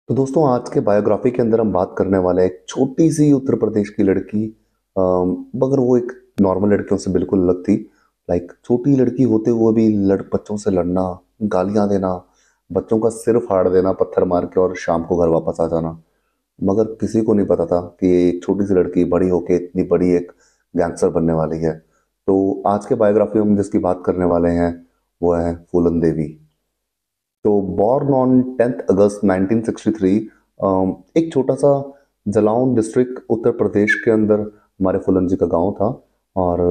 तो दोस्तों आज के बायोग्राफी के अंदर हम बात करने वाले हैं एक छोटी सी उत्तर प्रदेश की लड़की। मगर वो एक नॉर्मल लड़कियों से बिल्कुल अलग थी। लाइक छोटी लड़की होते हुए भी बच्चों से लड़ना, गालियां देना, बच्चों का सिर फाड़ देना पत्थर मार के और शाम को घर वापस आ जाना। मगर किसी को नहीं पता था कि ये एक छोटी सी लड़की बड़ी होके इतनी बड़ी एक गैंगस्टर बनने वाली है। तो आज के बायोग्राफी में हम जिसकी बात करने वाले हैं वो है फूलन देवी। तो बॉर्न ऑन 10th अगस्त 1963, एक छोटा सा जलौन डिस्ट्रिक्ट उत्तर प्रदेश के अंदर हमारे फूलन जी का गांव था। और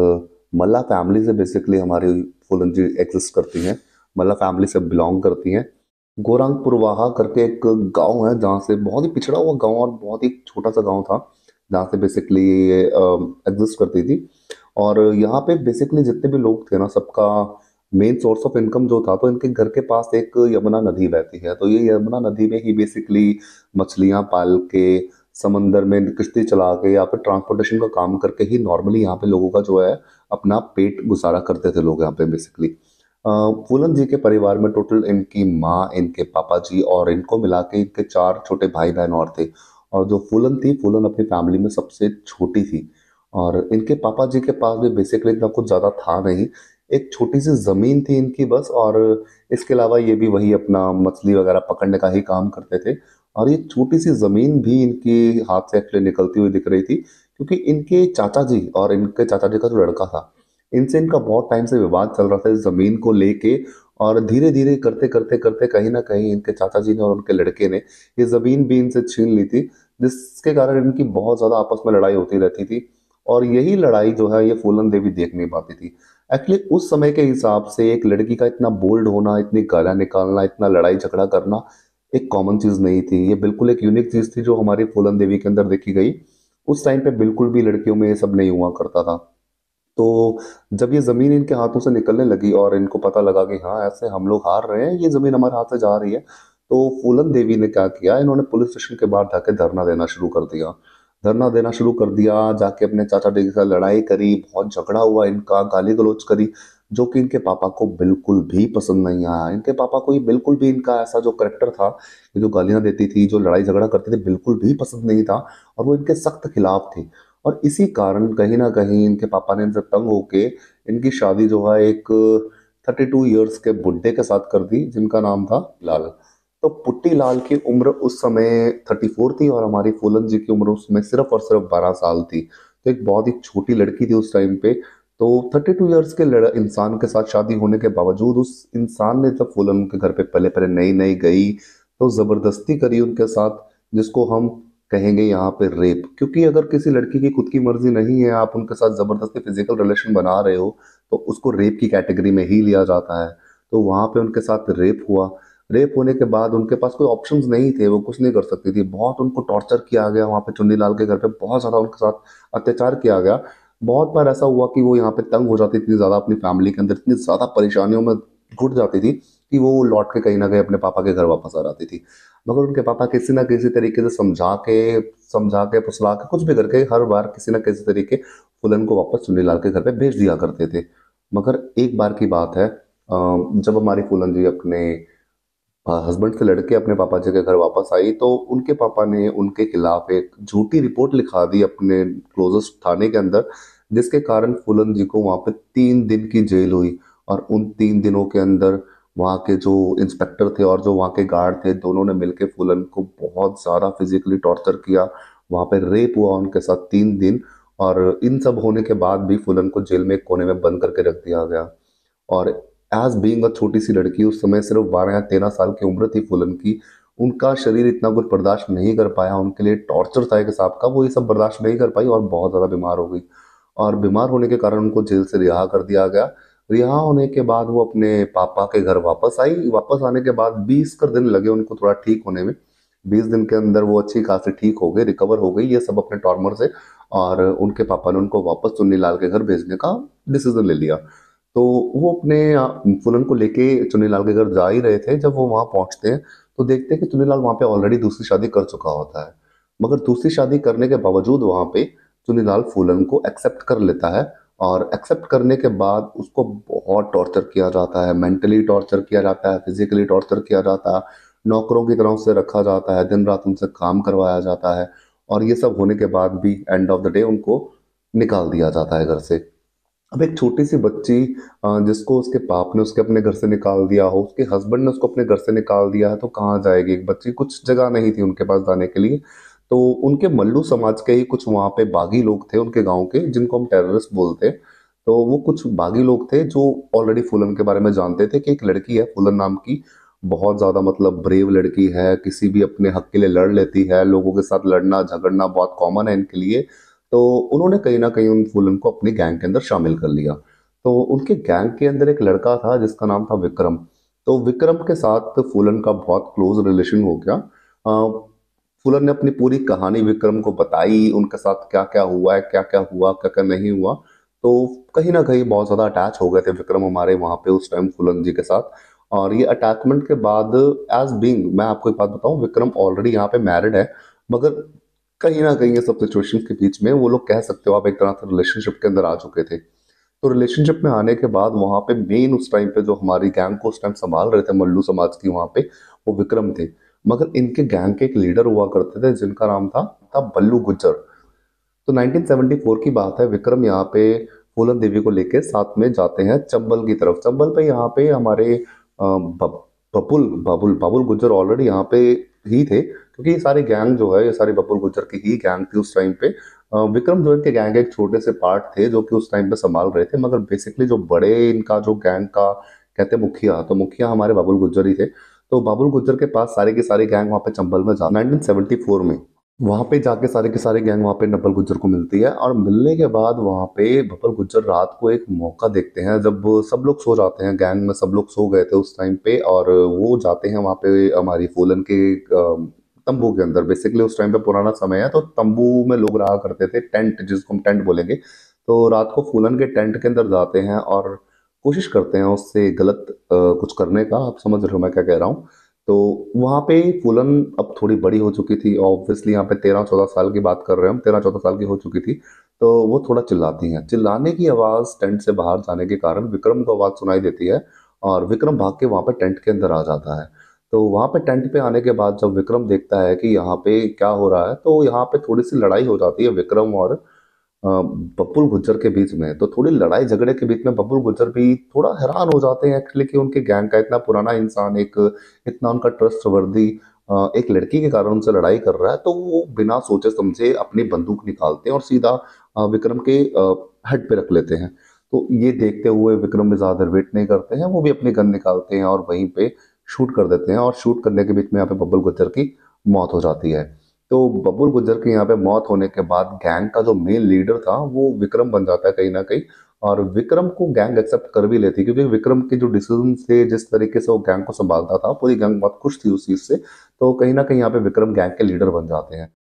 मल्ला फैमिली से बेसिकली हमारी फूलन जी एग्जिस्ट करती हैं, मल्ला फैमिली से बिलोंग करती हैं। गोरंगपुर वाहा करके एक गांव है जहाँ से बहुत ही पिछड़ा हुआ गांव और बहुत ही छोटा सा गांव था जहाँ से बेसिकली ये एग्जिस्ट करती थी। और यहाँ पे बेसिकली जितने भी लोग थे ना, सबका मेन सोर्स ऑफ इनकम जो था, तो इनके घर के पास एक यमुना नदी बहती है। तो ये यमुना नदी में ही बेसिकली मछलियां पाल के, समंदर में किश्ती चला के या फिर ट्रांसपोर्टेशन का काम करके ही नॉर्मली यहाँ पे लोगों का जो है अपना पेट गुजारा करते थे लोग यहाँ पे बेसिकली। फूलन जी के परिवार में टोटल इनकी माँ, इनके पापा जी और इनको मिला के इनके चार छोटे भाई बहन और थे। और जो फूलन थी, फूलन अपनी फैमिली में सबसे छोटी थी। और इनके पापा जी के पास भी बेसिकली इतना कुछ ज़्यादा था नहीं। एक छोटी सी ज़मीन थी इनकी बस। और इसके अलावा ये भी वही अपना मछली वगैरह पकड़ने का ही काम करते थे। और ये छोटी सी ज़मीन भी इनके हाथ से एक्चुअली निकलती हुई दिख रही थी, क्योंकि इनके चाचा जी और इनके चाचा जी का जो लड़का था, इनसे इनका बहुत टाइम से विवाद चल रहा था इस जमीन को लेके। और धीरे धीरे करते करते करते कहीं ना कहीं इनके चाचा जी ने और उनके लड़के ने ये जमीन भी इनसे छीन ली थी, जिसके कारण इनकी बहुत ज्यादा आपस में लड़ाई होती रहती थी। और यही लड़ाई जो है ये फूलन देवी देख नहीं पाती थी। एक्चुअली उस समय के हिसाब से एक लड़की का इतना बोल्ड होना, इतनी गालियां निकालना, इतना लड़ाई झगड़ा करना एक कॉमन चीज नहीं थी। ये बिल्कुल एक यूनिक चीज थी जो हमारी फूलन देवी के अंदर देखी गई। उस टाइम पे बिल्कुल भी लड़कियों में ये सब नहीं हुआ करता था। तो जब ये जमीन इनके हाथों से निकलने लगी और इनको पता लगा कि हाँ ऐसे हम लोग हार रहे हैं, ये जमीन हमारे हाथ से जा रही है, तो फूलन देवी ने क्या किया, इन्होंने पुलिस स्टेशन के बाहर जाके धरना देना शुरू कर दिया। धरना देना शुरू कर दिया, जाके अपने चाचा जी के साथ लड़ाई करी, बहुत झगड़ा हुआ इनका, गाली गलौज करी, जो कि इनके पापा को बिल्कुल भी पसंद नहीं आया। इनके पापा को ये बिल्कुल भी इनका ऐसा जो करेक्टर था, ये जो गालियां देती थी, जो लड़ाई झगड़ा करती थी, बिल्कुल भी पसंद नहीं था। और वो इनके सख्त खिलाफ थे। और इसी कारण कहीं ना कहीं इनके पापा ने इनसे तंग होके इनकी शादी जो है एक 32 ईयर्स के बुड्ढे के साथ कर दी, जिनका नाम था लाल। तो पुट्टी लाल की उम्र उस समय 34 थी और हमारी फूलन जी की उम्र उस समय सिर्फ और सिर्फ 12 साल थी। तो एक बहुत ही छोटी लड़की थी उस टाइम पे। तो 32 ईयर्स के इंसान के साथ शादी होने के बावजूद उस इंसान ने जब फूलन के घर पे पहले पहले नई नई गई, तो जबरदस्ती करी उनके साथ, जिसको हम कहेंगे यहाँ पे रेप। क्योंकि अगर किसी लड़की की खुद की मर्जी नहीं है, आप उनके साथ जबरदस्ती फिजिकल रिलेशन बना रहे हो, तो उसको रेप की कैटेगरी में ही लिया जाता है। तो वहां पे उनके साथ रेप हुआ। रेप होने के बाद उनके पास कोई ऑप्शंस नहीं थे, वो कुछ नहीं कर सकती थी। बहुत उनको टॉर्चर किया गया वहां पे, चुन्नी लाल के घर पे बहुत ज्यादा उनके साथ अत्याचार किया गया। बहुत बार ऐसा हुआ कि वो यहाँ पे तंग हो जाती, इतनी ज्यादा अपनी फैमिली के अंदर इतनी ज्यादा परेशानियों में घुट जाती थी कि वो लौट के कहीं ना कहीं अपने पापा के घर वापस आ जाती थी। मगर उनके पापा किसी ना किसी तरीके से समझा के फुसला के कुछ भी करके हर बार किसी ना किसी तरीके फुलन को वापस चुन्नीलाल के घर पे भेज दिया करते थे। मगर एक बार की बात है, जब हमारी फूलन जी अपने हस्बैंड से लड़के अपने पापा जी के घर वापस आई, तो उनके पापा ने उनके खिलाफ एक झूठी रिपोर्ट लिखा दी अपने क्लोजेस्ट थाने के अंदर, जिसके कारण फूलन जी को वहां पे 3 दिन की जेल हुई। और उन 3 दिनों के अंदर वहाँ के जो इंस्पेक्टर थे और जो वहाँ के गार्ड थे, दोनों ने मिलकर फूलन को बहुत ज़्यादा फिजिकली टॉर्चर किया। वहाँ पे रेप हुआ उनके साथ 3 दिन। और इन सब होने के बाद भी फूलन को जेल में एक कोने में बंद करके रख दिया गया। और एज बीइंग अ छोटी सी लड़की, उस समय सिर्फ 12 या 13 साल की उम्र थी फूलन की, उनका शरीर इतना कुछ बर्दाश्त नहीं कर पाया। उनके लिए टॉर्चर था एक हिसाब का, वो ये सब बर्दाश्त नहीं कर पाई और बहुत ज़्यादा बीमार हो गई। और बीमार होने के कारण उनको जेल से रिहा कर दिया गया। रिहा होने के बाद वो अपने पापा के घर वापस आई। वापस आने के बाद 20 दिन लगे उनको थोड़ा ठीक होने में। 20 दिन के अंदर वो अच्छी खासी ठीक हो गई, रिकवर हो गई ये सब अपने टॉर्मर से। और उनके पापा ने उनको वापस चुन्नीलाल के घर भेजने का डिसीजन ले लिया। तो वो अपने फूलन को लेके चुन्नीलाल के घर जा ही रहे थे। जब वो वहां पहुंचते हैं तो देखते हैं कि चुन्नीलाल वहां पे ऑलरेडी दूसरी शादी कर चुका होता है। मगर दूसरी शादी करने के बावजूद वहां पे चुन्नीलाल फूलन को एक्सेप्ट कर लेता है। और एक्सेप्ट करने के बाद उसको बहुत टॉर्चर किया जाता है, मेंटली टॉर्चर किया जाता है, फिजिकली टॉर्चर किया जाता है। नौकरों की तरह उससे रखा जाता है, दिन रात उनसे काम करवाया जाता है, और ये सब होने के बाद भी एंड ऑफ द डे उनको निकाल दिया जाता है घर से। अब एक छोटी-सी बच्ची जिसको उसके बाप ने उसके अपने घर से निकाल दिया हो, उसके हस्बैंड ने उसको अपने घर से निकाल दिया है, तो कहाँ जाएगी एक बच्ची? कुछ जगह नहीं थी उनके पास जाने के लिए। तो उनके मल्लू समाज के ही कुछ वहाँ पे बागी लोग थे उनके गाँव के, जिनको हम टेररिस्ट बोलते हैं। तो वो कुछ बागी लोग थे जो ऑलरेडी फूलन के बारे में जानते थे कि एक लड़की है फूलन नाम की, बहुत ज़्यादा मतलब ब्रेव लड़की है, किसी भी अपने हक के लिए लड़ लेती है, लोगों के साथ लड़ना झगड़ना बहुत कॉमन है इनके लिए। तो उन्होंने कहीं न कहीं उन फूलन को अपनी गैंग के अंदर शामिल कर लिया। तो उनके गैंग के अंदर एक लड़का था जिसका नाम था विक्रम। तो विक्रम के साथ फूलन का बहुत क्लोज़ रिलेशन हो गया। फूलन ने अपनी पूरी कहानी विक्रम को बताई, उनके साथ क्या-क्या हुआ है, क्या-क्या हुआ, क्या-क्या नहीं हुआ। तो कहीं न कहीं बहुत ज़्यादा अटैच हो गए थे विक्रम हमारे वहाँ पे उस टाइम फूलन जी के साथ। और ये अटैचमेंट के बाद ऐज़ बीइंग मैं आपको एक बात बताऊँ, विक्रम ऑलरेडी यहाँ पे मैरिड है, मगर कहीं न कहीं ये सब सिचुएशंस के बीच में वो लोग कह सकते हो आप एक तरह से रिलेशनशिप के अंदर आ चुके थे। तो रिलेशनशिप में आने के बाद वहाँ पे मेन उस टाइम पे जो हमारी गैंग को उस टाइम संभाल रहे थे मल्लू समाज की वहाँ पे, वो विक्रम थे। मगर इनके गैंग के एक लीडर हुआ करते थे जिनका नाम था बल्लू गुज्जर। तो 1974 की बात है, विक्रम यहाँ पे फूलन देवी को लेके साथ में जाते हैं चंबल की तरफ। चंबल पे यहाँ पे हमारे बाबुल बाबुल गुज्जर ऑलरेडी यहाँ पे ही थे, क्योंकि ये सारी गैंग जो है ये सारी बबुल गुज्जर की ही गैंग थी उस टाइम पे। विक्रम जो इनके गैंग के एक छोटे से पार्ट थे जो कि उस टाइम पे संभाल रहे थे, मगर बेसिकली जो बड़े इनका जो गैंग का कहते हैं मुखिया, तो मुखिया हमारे बाबुल गुज्जर ही थे। तो बाबुल गुज्जर के पास सारी की सारी गैंग वहाँ पे चंबल में जा 1974 में वहाँ पे जाके सारे के सारे गैंग वहाँ पे बब्बल गुज्जर को मिलती है, और मिलने के बाद वहाँ पे बब्बल गुज्जर रात को एक मौका देखते हैं जब सब लोग सो जाते हैं, गैंग में सब लोग सो गए थे उस टाइम पे, और वो जाते हैं वहाँ पे हमारी फूलन के तंबू के अंदर। बेसिकली उस टाइम पे पुराना समय है तो तंबू में लोग रहा करते थे, टेंट जिसको हम टेंट बोलेंगे। तो रात को फूलन के टेंट के अंदर जाते हैं और कोशिश करते हैं उससे गलत कुछ करने का। आप समझ रहे हो मैं क्या कह रहा हूँ। तो वहाँ पे फूलन अब थोड़ी बड़ी हो चुकी थी, ऑब्वियसली यहाँ पे 13-14 साल की बात कर रहे हैं हम, 13-14 साल की हो चुकी थी। तो वो थोड़ा चिल्लाती हैं, चिल्लाने की आवाज़ टेंट से बाहर जाने के कारण विक्रम को आवाज़ सुनाई देती है, और विक्रम भाग के वहाँ पे टेंट के अंदर आ जाता है। तो वहाँ पे टेंट पे आने के बाद जब विक्रम देखता है कि यहाँ पे क्या हो रहा है, तो यहाँ पे थोड़ी सी लड़ाई हो जाती है विक्रम और बब्बुल गुज्जर के बीच में। तो थोड़ी लड़ाई झगड़े के बीच में बब्बुल गुज्जर भी थोड़ा हैरान हो जाते हैं एक्चुअली कि उनके गैंग का इतना पुराना इंसान, एक इतना उनका ट्रस्टवर्दी एक लड़की के कारण उनसे लड़ाई कर रहा है। तो वो बिना सोचे समझे अपनी बंदूक निकालते हैं और सीधा विक्रम के हेड पे रख लेते हैं। तो ये देखते हुए विक्रम भी ज़्यादा देर वेट नहीं करते हैं, वो भी अपनी गन निकालते हैं और वहीं पे शूट कर देते हैं, और शूट करने के बीच में यहाँ पे बब्बुल गुज्जर की मौत हो जाती है। तो बब्बुल गुज्जर की यहाँ पे मौत होने के बाद गैंग का जो मेन लीडर था वो विक्रम बन जाता है कहीं ना कहीं, और विक्रम को गैंग एक्सेप्ट कर भी लेती है, क्योंकि विक्रम के जो डिसीजन थे, जिस तरीके से वो गैंग को संभालता था, पूरी गैंग बहुत खुश थी उस चीज से। तो कहीं ना कहीं यहाँ पे विक्रम गैंग के लीडर बन जाते हैं।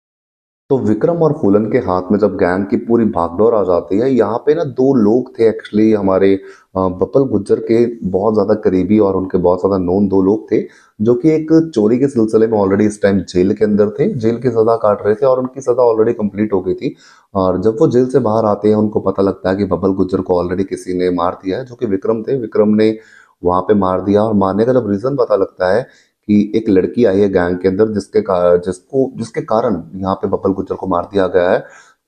तो विक्रम और फूलन के हाथ में जब गैंग की पूरी भागदौड़ आ जाती है, यहाँ पे ना दो लोग थे एक्चुअली हमारे बप्पल गुज्जर के बहुत ज़्यादा करीबी और उनके बहुत ज़्यादा नोन दो लोग थे, जो कि एक चोरी के सिलसिले में ऑलरेडी इस टाइम जेल के अंदर थे, जेल की सज़ा काट रहे थे और उनकी सज़ा ऑलरेडी कंप्लीट हो गई थी। और जब वो जेल से बाहर आते हैं उनको पता लगता है कि बब्बल गुज्जर को ऑलरेडी किसी ने मार दिया है, जो कि विक्रम थे। विक्रम ने वहाँ पे मार दिया, और मारने का जब रीज़न पता लगता है कि एक लड़की आई है गैंग के अंदर जिसके कारण यहाँ पे बब्बल गुज्जर को मार दिया गया है,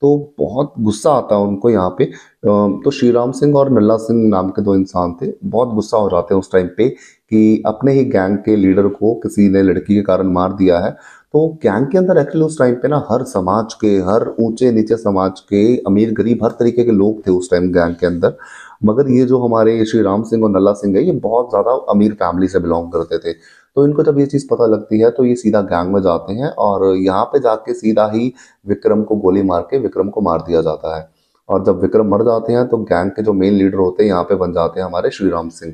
तो बहुत गुस्सा आता है उनको यहाँ पे। तो श्रीराम सिंह और नल्ला सिंह नाम के दो इंसान थे, बहुत गुस्सा हो जाते हैं उस टाइम पे कि अपने ही गैंग के लीडर को किसी ने लड़की के कारण मार दिया है। तो गैंग के अंदर एक्चुअली उस टाइम पे ना हर समाज के, हर ऊंचे नीचे समाज के, अमीर गरीब हर तरीके के लोग थे उस टाइम गैंग के अंदर। मगर ये जो हमारे श्री राम सिंह और नल्ला सिंह है, ये बहुत ज़्यादा अमीर फैमिली से बिलोंग करते थे। तो इनको जब ये चीज़ पता लगती है तो ये सीधा गैंग में जाते हैं, और यहाँ पे जाके सीधा ही विक्रम को गोली मार के विक्रम को मार दिया जाता है। और जब विक्रम मर जाते हैं तो गैंग के जो मेन लीडर होते हैं यहाँ पे बन जाते हैं हमारे श्रीराम सिंह।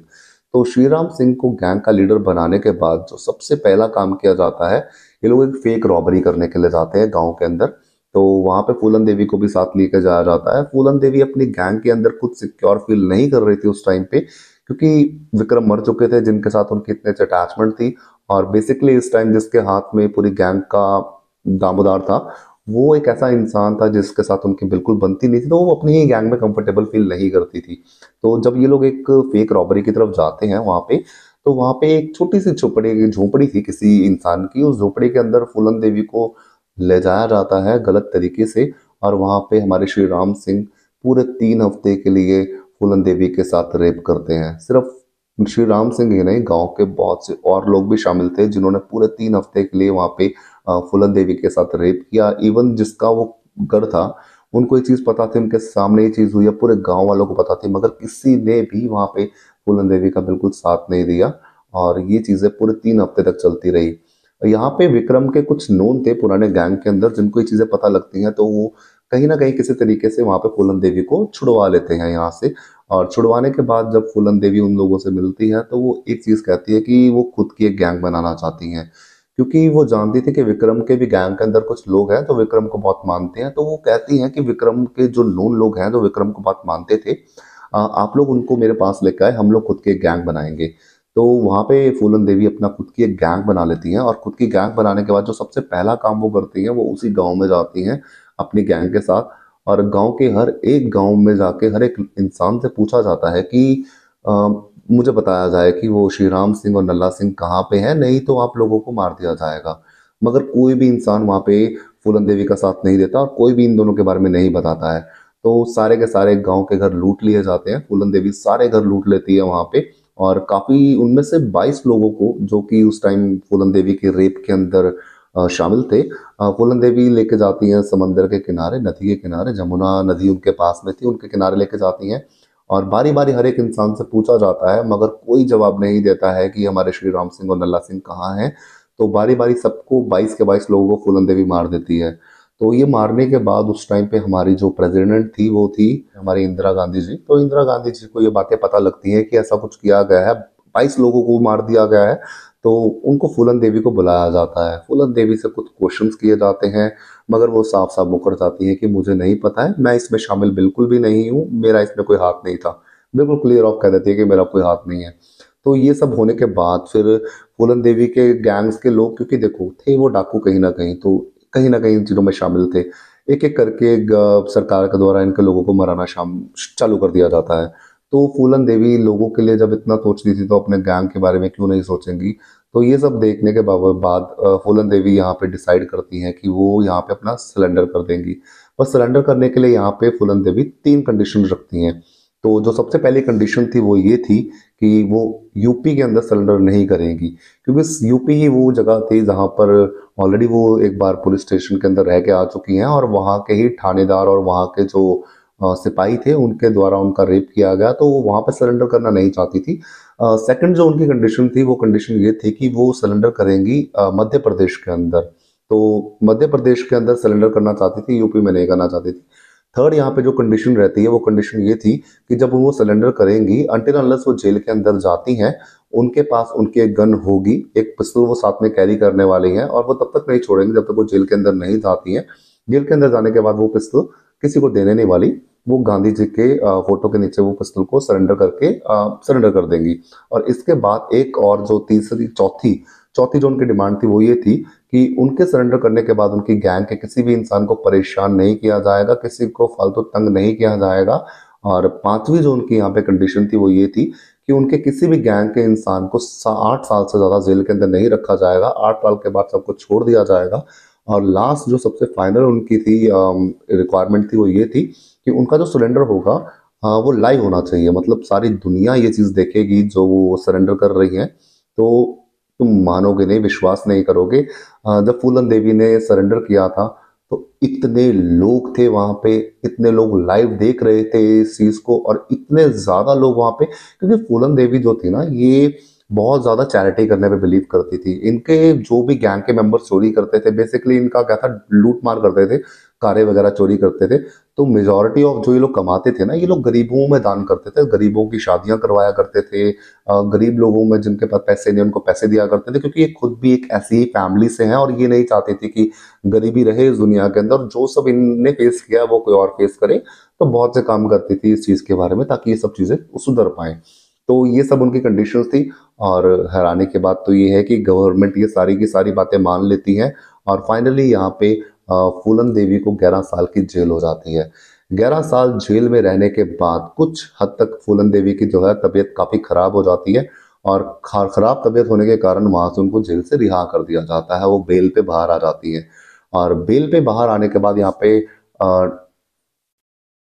तो श्रीराम सिंह को गैंग का लीडर बनाने के बाद जो सबसे पहला काम किया जाता है, ये लोग एक फेक रॉबरी करने के लिए जाते हैं गाँव के अंदर। तो वहाँ पे फूलन देवी को भी साथ लेकर जाया जाता है। फूलन देवी अपनी गैंग के अंदर खुद सिक्योर फील नहीं कर रही थी उस टाइम पे, क्योंकि विक्रम मर चुके थे जिनके साथ उनकी इतने अटैचमेंट थी। और बेसिकली इस टाइम जिसके हाथ में पूरी गैंग का दामोदार था, वो एक ऐसा इंसान था जिसके साथ उनकी बिल्कुल बनती नहीं थी, तो वो अपनी ही गैंग में कंफर्टेबल फील नहीं करती थी। तो जब ये लोग एक फेक रॉबरी की तरफ जाते हैं वहाँ पे, तो वहाँ पे एक छोटी सी झोपड़ी झोपड़ी थी किसी इंसान की। उस झोपड़ी के अंदर फूलन देवी को ले जाया जाता है गलत तरीके से, और वहाँ पे हमारे श्री राम सिंह पूरे 3 हफ्ते के लिए फूलन देवी के साथ रेप करते हैं। सिर्फ श्री राम सिंह ही नहीं, गांव के बहुत से और लोग भी शामिल थे जिन्होंने पूरे 3 हफ्ते के लिए वहाँ पे फूलन देवी के साथ रेप किया। इवन जिसका वो गढ़ था, उनको ये चीज़ पता थी, उनके सामने ये चीज़ हुई है, पूरे गांव वालों को पता थी, मगर किसी ने भी वहाँ पे फूलन देवी का बिल्कुल साथ नहीं दिया, और ये चीज़ें पूरे 3 हफ्ते तक चलती रही। यहाँ पे विक्रम के कुछ नोन थे पुराने गैंग के अंदर, जिनको ये चीज़ें पता लगती हैं, तो वो कहीं ना कहीं किसी तरीके से वहाँ पे फूलन देवी को छुड़वा लेते हैं यहाँ से। और छुड़वाने के बाद जब फूलन देवी उन लोगों से मिलती है, तो वो एक चीज़ कहती है कि वो खुद की एक गैंग बनाना चाहती हैं, क्योंकि वो जानती थी कि विक्रम के भी गैंग के अंदर कुछ लोग हैं तो विक्रम को बहुत मानते हैं। तो वो कहती हैं कि विक्रम के जो नोन लोग हैं जो विक्रम को बहुत मानते थे, आप लोग उनको मेरे पास लेकर आए, हम लोग खुद की एक गैंग बनाएंगे। तो वहाँ पे फूलन देवी अपना खुद की एक गैंग बना लेती हैं, और खुद की गैंग बनाने के बाद जो सबसे पहला काम वो करती हैं, वो उसी गांव में जाती हैं अपनी गैंग के साथ, और गांव के हर एक गांव में जाके हर एक इंसान से पूछा जाता है कि अ, मुझे बताया जाए कि वो श्री राम सिंह और नल्ला सिंह कहाँ पे हैं, नहीं तो आप लोगों को मार दिया जाएगा। मगर कोई भी इंसान वहाँ पे फूलन देवी का साथ नहीं देता, और कोई भी इन दोनों के बारे में नहीं बताता है। तो सारे के सारे गांव के घर लूट लिए जाते हैं, फूलन देवी सारे घर लूट लेती है वहाँ पे, और काफी उनमें से 22 लोगों को, जो कि उस टाइम फूलन देवी के रेप के अंदर शामिल थे, फूलन देवी लेके जाती हैं समंदर के किनारे, नदी के किनारे, जमुना नदी उनके पास में थी, उनके किनारे लेके जाती हैं। और बारी बारी हर एक इंसान से पूछा जाता है, मगर कोई जवाब नहीं देता है कि हमारे श्री राम सिंह और नल्ला सिंह कहाँ हैं। तो बारी बारी सबको 22 के 22 लोगों को फूलन देवी मार देती है। तो ये मारने के बाद उस टाइम पे हमारी जो प्रेसिडेंट थी वो थी हमारी इंदिरा गांधी जी। तो इंदिरा गांधी जी को ये बातें पता लगती हैं कि ऐसा कुछ किया गया है, 22 लोगों को मार दिया गया है। तो उनको फूलन देवी को बुलाया जाता है, फूलन देवी से कुछ क्वेश्चंस किए जाते हैं, मगर वो साफ साफ मुकर जाती है कि मुझे नहीं पता है, मैं इसमें शामिल बिल्कुल भी नहीं हूँ, मेरा इसमें कोई हाथ नहीं था। बिल्कुल क्लियर ऑफ कह देती है कि मेरा कोई हाथ नहीं है। तो ये सब होने के बाद फिर फूलन देवी के गैंग्स के लोग, क्योंकि देखो थे वो डाकू कहीं ना कहीं इन चीज़ों में शामिल थे, एक एक करके सरकार के द्वारा इनके लोगों को मराना शाम चालू कर दिया जाता है। तो फूलन देवी लोगों के लिए जब इतना सोचती थी, तो अपने गैंग के बारे में क्यों नहीं सोचेंगी। तो ये सब देखने के बाद फूलन देवी यहाँ पे डिसाइड करती हैं कि वो यहाँ पे अपना सिलेंडर कर देंगी। पर सिलेंडर करने के लिए यहाँ पे फूलन देवी 3 कंडीशन रखती हैं। तो जो सबसे पहली कंडीशन थी वो ये थी कि वो यूपी के अंदर सिलेंडर नहीं करेंगी, क्योंकि यूपी ही वो जगह थी जहाँ पर ऑलरेडी वो एक बार पुलिस स्टेशन के अंदर रह के आ चुकी हैं, और वहाँ के ही थानेदार और वहाँ के जो सिपाही थे उनके द्वारा उनका रेप किया गया, तो वो वहाँ पर सरेंडर करना नहीं चाहती थी। सेकंड जो उनकी कंडीशन थी, वो कंडीशन ये थी कि वो सरेंडर करेंगी मध्य प्रदेश के अंदर। तो मध्य प्रदेश के अंदर सरेंडर करना चाहती थी, यूपी में नहीं करना चाहती थी। थर्ड यहाँ पे जो कंडीशन रहती है, वो कंडीशन ये थी कि जब वो सरेंडर करेंगी, अनटिल अनलेस वो जेल के अंदर जाती हैं, उनके पास उनकी एक गन होगी, एक पिस्तौल वो साथ में कैरी करने वाली हैं, और वो तब तक नहीं छोड़ेंगे जब तक वो जेल के अंदर नहीं जाती हैं। जेल के अंदर जाने के बाद वो पिस्तौल किसी को देने नहीं वाली, वो गांधी जी के फोटो के नीचे वो पिस्तौल को सरेंडर करके सरेंडर कर देंगी। और इसके बाद एक और जो तीसरी चौथी चौथी जो उनकी डिमांड थी वो ये थी कि उनके सरेंडर करने के बाद उनकी गैंग के किसी भी इंसान को परेशान नहीं किया जाएगा, किसी को फालतू तंग नहीं किया जाएगा। और पांचवी जो उनकी यहाँ पे कंडीशन थी वो ये थी कि उनके किसी भी गैंग के इंसान को 8 साल से ज़्यादा जेल के अंदर नहीं रखा जाएगा, 8 साल के बाद सबको छोड़ दिया जाएगा। और लास्ट जो सबसे फाइनल उनकी थी रिक्वायरमेंट थी वो ये थी कि उनका जो सरेंडर होगा वो लाइव होना चाहिए, मतलब सारी दुनिया ये चीज़ देखेगी जो वो सरेंडर कर रही हैं। तो तुम मानोगे नहीं, विश्वास नहीं करोगे, जब फूलन देवी ने सरेंडर किया था, तो इतने लोग थे वहां पे, इतने लोग लाइव देख रहे थे इस चीज को, और इतने ज्यादा लोग वहां पे, क्योंकि फूलन देवी जो थी ना, ये बहुत ज्यादा चैरिटी करने पे बिलीव करती थी। इनके जो भी गैंग के मेंबर्स चोरी करते थे, बेसिकली इनका क्या था, लूट मार करते थे, कारें वगैरह चोरी करते थे। तो मेजोरिटी ऑफ जो ये लोग कमाते थे ना, ये लोग गरीबों में दान करते थे, गरीबों की शादियां करवाया करते थे, गरीब लोगों में जिनके पास पैसे नहीं उनको पैसे दिया करते थे, क्योंकि ये खुद भी एक ऐसी ही फैमिली से हैं, और ये नहीं चाहती थी कि गरीबी रहे इस दुनिया के अंदर। जो सब इनने फेस किया वो कोई और फेस करे, तो बहुत से काम करती थी इस चीज के बारे में, ताकि ये सब चीजें सुधर पाए। तो ये सब उनकी कंडीशंस थी। और हैरानी की बात तो ये है कि गवर्नमेंट ये सारी की सारी बातें मान लेती है, और फाइनली यहाँ पे फूलन देवी को 11 साल की जेल हो जाती है। 11 साल जेल में रहने के बाद कुछ हद तक फूलन देवी की जो है तबीयत काफी खराब हो जाती है, और खराब तबीयत होने के कारण वहां से उनको जेल से रिहा कर दिया जाता है, वो बेल पे बाहर आ जाती है। और बेल पे बाहर आने के बाद यहाँ पे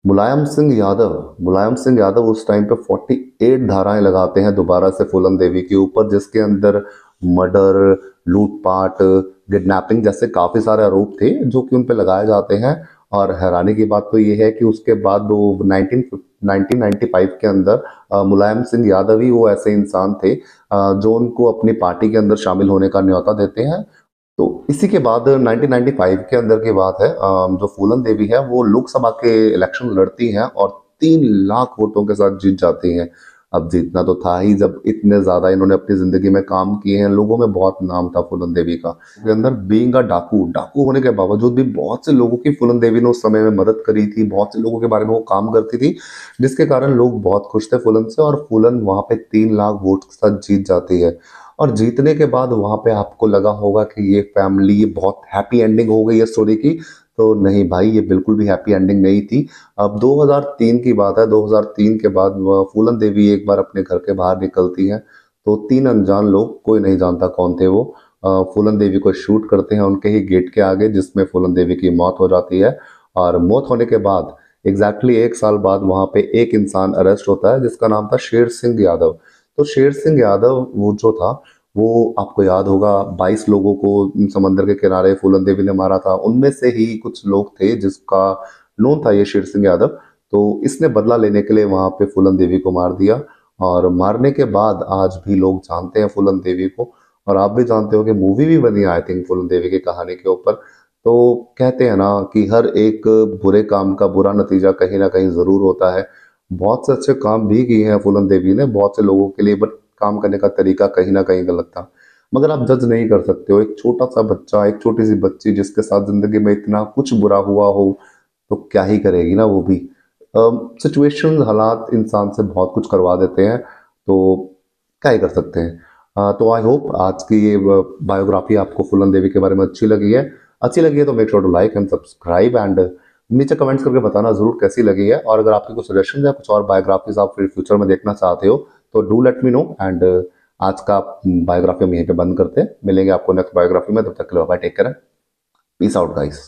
मुलायम सिंह यादव उस टाइम पे 48 धाराएं लगाते हैं दोबारा से फूलन देवी के ऊपर, जिसके अंदर मर्डर, लूटपाट, किडनैपिंग जैसे काफी सारे आरोप थे जो कि उन पे लगाए जाते हैं। और हैरानी की बात तो ये है कि उसके बाद वो 1995 के अंदर मुलायम सिंह यादव ही वो ऐसे इंसान थे जो उनको अपनी पार्टी के अंदर शामिल होने का न्योता देते हैं। तो इसी के बाद 1995 के अंदर की बात है, जो फूलन देवी है वो लोकसभा के इलेक्शन लड़ती हैं और 3 लाख वोटों के साथ जीत जाती हैं। अब जीतना तो था ही, जब इतने ज्यादा इन्होंने अपनी जिंदगी में काम किए हैं, लोगों में बहुत नाम था फूलन देवी का। के अंदर बीइंग अ डाकू होने के बावजूद भी बहुत से लोगों की फूलन देवी ने उस समय में मदद करी थी, बहुत से लोगों के बारे में वो काम करती थी, जिसके कारण लोग बहुत खुश थे फूलन से। और फूलन वहां पे 3 लाख वोट के साथ जीत जाती है। और जीतने के बाद वहां पे आपको लगा होगा कि ये फैमिली, ये बहुत हैप्पी एंडिंग हो गई है स्टोरी की। तो नहीं भाई, ये बिल्कुल भी हैप्पी एंडिंग नहीं थी। अब 2003 की बात है, 2003 के बाद फूलन देवी एक बार अपने घर के बाहर निकलती हैं, तो 3 अनजान लोग, कोई नहीं जानता कौन थे वो, फूलन देवी को शूट करते हैं उनके ही गेट के आगे, जिसमें फूलन देवी की मौत हो जाती है। और मौत होने के बाद एग्जैक्टली 1 साल बाद वहां पे एक इंसान अरेस्ट होता है जिसका नाम था शेर सिंह यादव। तो शेर सिंह यादव वो जो था, वो आपको याद होगा 22 लोगों को समंदर के किनारे फूलन देवी ने मारा था, उनमें से ही कुछ लोग थे जिसका नोन था ये शेर सिंह यादव। तो इसने बदला लेने के लिए वहां पे फूलन देवी को मार दिया। और मारने के बाद आज भी लोग जानते हैं फूलन देवी को। और आप भी जानते हो कि मूवी भी बनी आई थिंक फूलन देवी की कहानी के ऊपर। तो कहते हैं ना कि हर एक बुरे काम का बुरा नतीजा कहीं ना कहीं जरूर होता है। बहुत से अच्छे काम भी किए हैं फूलन देवी ने बहुत से लोगों के लिए, बट काम करने का तरीका कहीं ना कहीं गलत था। मगर आप जज नहीं कर सकते हो एक छोटा सा बच्चा, एक छोटी सी बच्ची जिसके साथ जिंदगी में इतना कुछ बुरा हुआ हो, तो क्या ही करेगी ना वो भी। सिचुएशन, हालात इंसान से बहुत कुछ करवा देते हैं, तो क्या ही कर सकते हैं। तो आई होप आज की ये बायोग्राफी आपको फूलन देवी के बारे में अच्छी लगी है। अच्छी लगी है तो make sure to like and subscribe, and नीचे कमेंट्स करके बताना जरूर कैसी लगी है। और अगर आपके कुछ सजेशन या कुछ और बायोग्राफीज आप फिर फ्यूचर में देखना चाहते हो तो do let me know. And आज का बायोग्राफी हम यहीं पे बंद करते हैं, मिलेंगे आपको नेक्स्ट बायोग्राफी में, तब तक के लिए bye, take care, peace out guys.